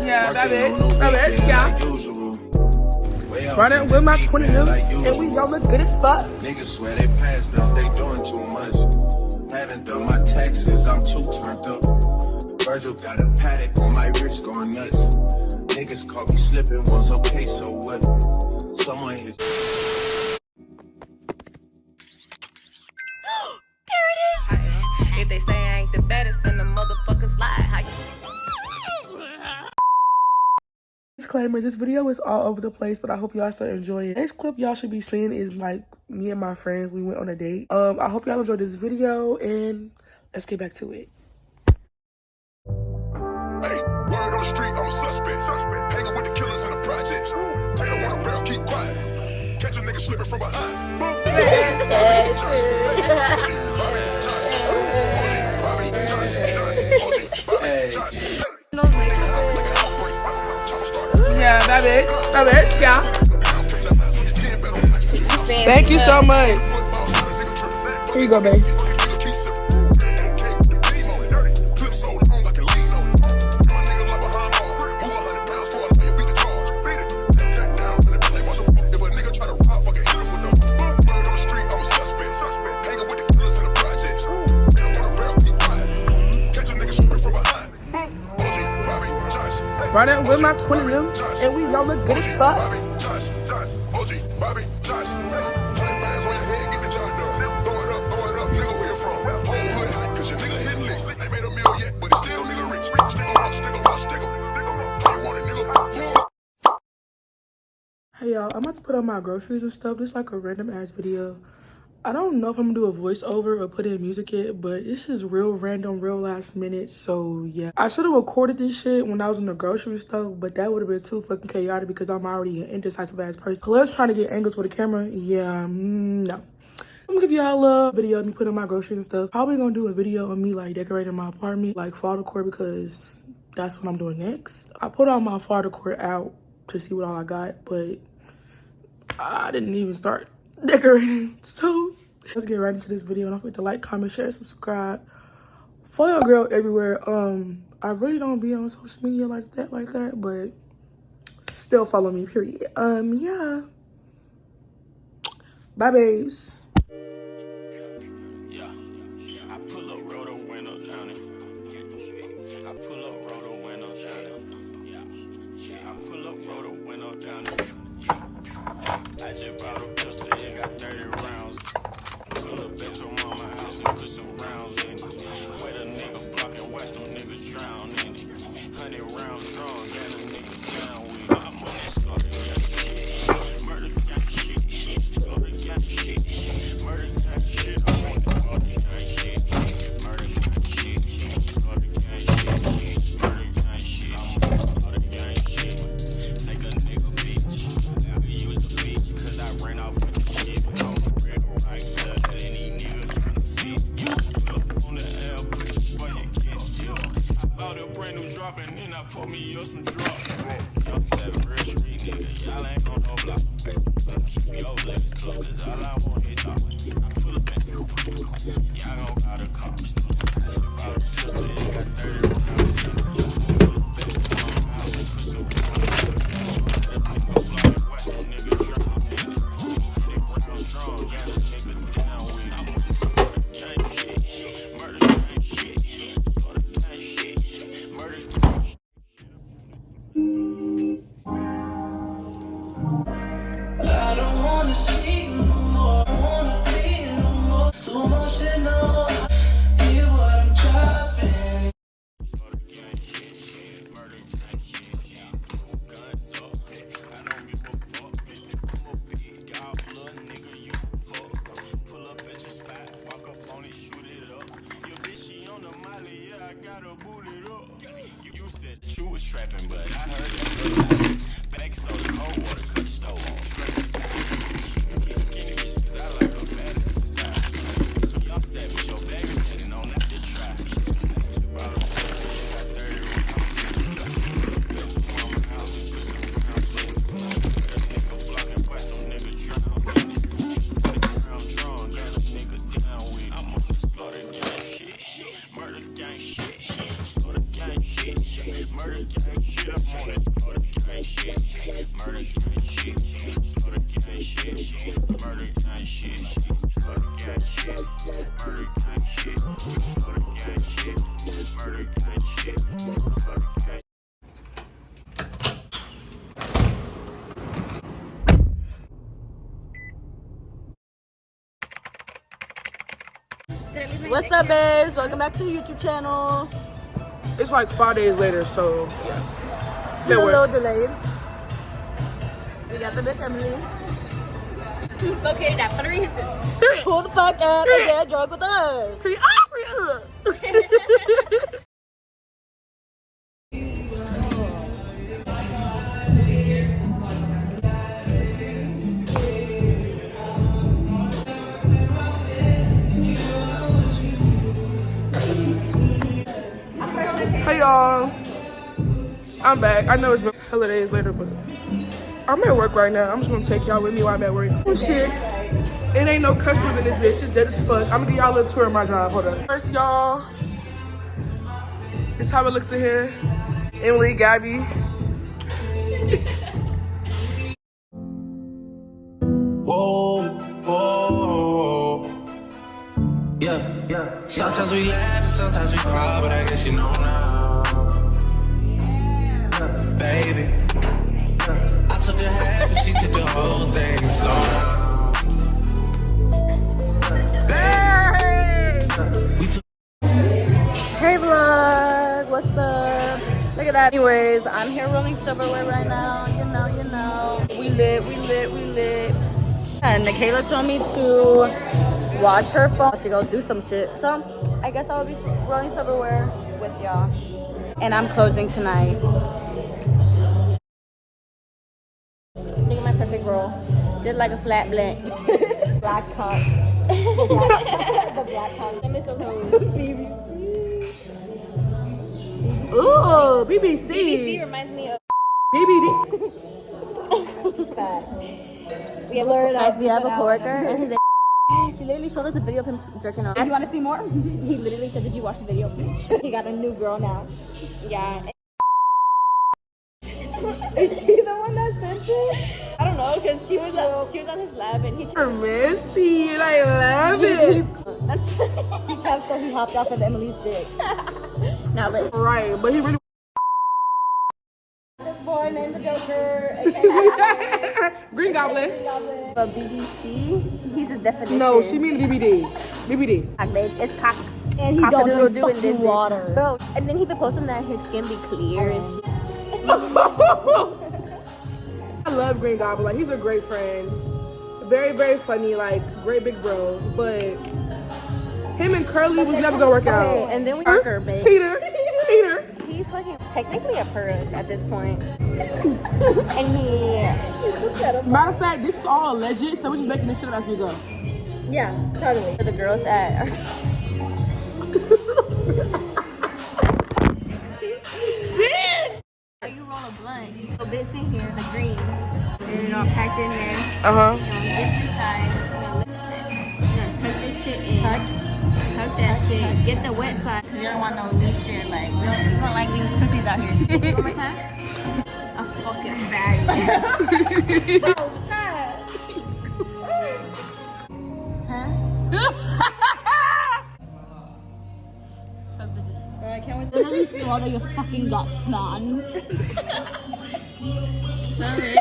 Yeah, that bitch, yeah. Running with my 20 of them, and we all look good as fuck. Niggas swear they passed us, they doing too much. Haven't done my taxes, I'm too turned up. Virgil got a paddock on my wrist going nuts. Niggas caught me slipping, was okay, so what? Someone hit. There it is! If they say I ain't the baddest, then the motherfuckers lie. Disclaimer, this video is all over the place, but I hope y'all still enjoy it. Next clip y'all should be seeing is like me and my friends. We went on a date. I hope y'all enjoyed this video, and let's get back to it. Hey, word on the street, I'm a suspect. Hanging with the killers in the projects. Taylor want a barrel, keep quiet. Catch a nigga slipping from behind. Yeah, that bitch, yeah. Thank you so much. Here you go, babe. Running with my 20 of them, and we all look good as fuck. Hey y'all, I'm about to put on my groceries and stuff. This is like a random ass video. I don't know if I'm gonna do a voiceover or put in music yet, but this is real random, real last minute, so yeah. I should have recorded this shit when I was in the grocery store, but that would have been too fucking chaotic because I'm already an indecisive ass person. Plus trying to get angles for the camera, yeah, no. I'm gonna give y'all a video of me putting my groceries and stuff. Probably gonna do a video of me like decorating my apartment, like fall decor, because that's what I'm doing next. I put all my fall decor out to see what all I got, but I didn't even start decorating, so let's get right into this video. Don't forget to like, comment, share, subscribe. Follow your girl everywhere. I really don't be on social media like that, but still follow me, period. Yeah, bye babes. Yeah, I pull up, roll the window down it. I pull up, roll the window down it. Yeah, I pull up, roll the window down it. I just bought a pistol, it got 30 rounds. Pull up at your mama house and put some rounds in it. Where the nigga blocking west, them niggas drown in it. 100 round drawn, got a nigga down with it. I'm on that slaughter gang shit, murder gang shit, slaughter gang shit, murder gang shit. I'm on that slaughter gang shit, murder gang shit, slaughter gang shit, murder gang shit. I'm on that slaughter gang shit. Take a nigga bitch, I use the bitch, cause I ran off with the shit. On the red right there, that any nigga tryna fit. Up on the air, pussy boy, you can't deal. I bought a brand new drop and then I put me up some drops. Y'all 7 real street nigga, y'all ain't on no block. Hey, keep your legs closed, cause all I want is talk. I pull up and y'all gon' call the cops. I just bought a pistol, it got 30 rounds in it. Pull up at your mama house and put some rounds in it. That nigga blocking west, them niggas drown in it. They round drawn, got a nigga down with it. I'm on the gang shit, murder gang shit, slaughter gang shit, murder gang shit. I don't wanna see no more, I wanna be no more. Too much and no more. Hear what I'm dropping. Slaughter gang shit, murder gang shit, guns up. I don't give a fuck, bitch. I'm a big dog, little nigga, you fuck. Pull up at your spot, walk up on it, shoot it up. Your bitch, she on the molly, yeah, I gotta boot it up. You said that you was trapping, but I heard that you like back so the cold water, cut the stove on, straight aside. Get skinny bitch, cause I like her fat as a die. So you upset with your baby, and on that to try. She brought a pistol, you got 30 rounds. Bet your mama house and put some rounds in it. That nigga blocking west, them niggas drown in it. The ground drawn, got a nigga down with it. I'm on the slaughter gang shit, murder gang shit, slaughter gang shit, murder gang shit. I'm on that slaughter gang shit. Murder gang shit. Slaughter gang shit. Murder gang shit. Slaughter gang shit. Murder gang shit. Slaughter gang shit. Murder gang shit. Slaughter gang. What's up, babes? Welcome back to the YouTube channel. It's like 5 days later, so yeah. Still a little delayed. We got the bitch Emily. Located at Puerto Rico. Pull the fuck up and get drunk with us. Hey y'all, I'm back. I know it's been hella days later, but I'm at work right now. I'm just gonna take y'all with me while I'm at work. Oh shit, it ain't no customers in this bitch. It's dead as fuck. I'm gonna give y'all a little tour of my job. Hold up. First, y'all, this is how it looks in here. Emily, Gabby. Whoa, whoa, yeah. Sometimes we laugh and sometimes we cry, but I guess you know now, baby. I took a half and she took the whole thing. Slow down. We took. Hey vlog, what's up? Look at that. Anyways, I'm here rolling silverware right now. You know. We lit. And Michaela told me to watch her phone. She go do some shit. So I guess I'll be rolling silverware with y'all. And I'm closing tonight. Look at my perfect roll. Just like a flat blank. Black cock. The black cock. I miss those hoes. Ooh, BBC. BBC reminds me of BBD. We have guys, we have a coworker and his he literally showed us a video of him jerking off. You want to see more? He literally said, "Did you watch the video?" He got a new girl now. yeah. Is she the one that sent it? I don't know because she was on his lap and he. Missy, I love it. He kept so he hopped off of Emily's dick. Now let Right, but he really. this boy named the Joker. Green Goblin. But BBC, he's a definition. No, she mean BBD. BBD. Cock, bitch. It's cock. And he Cock-a-doodle don't do drink in this this water. Bro, and then he been posting that his skin be clear and shit. I love Green Goblin. Like, he's a great friend. Very, very funny. Like, great big bro. But him and Curly was never gonna work out. Okay, and then we Parker, babe. Peter. He fucking technically a purge at this point. And he Matter of fact, this is all alleged, so we're just making this shit up as we go. yeah, totally. For the girls that are you roll a blunt, you put bits in here, the greens, and it all packed in there. Uh-huh. Get inside, you're gonna tuck this shit in. Tuck that shit. Get the wet side. You don't want no loose shit. Like, you don't like loose pussies out here. One more time. A fucking faggot. Oh, God. I can't wait to literally swallow your fucking guts, man. Sorry.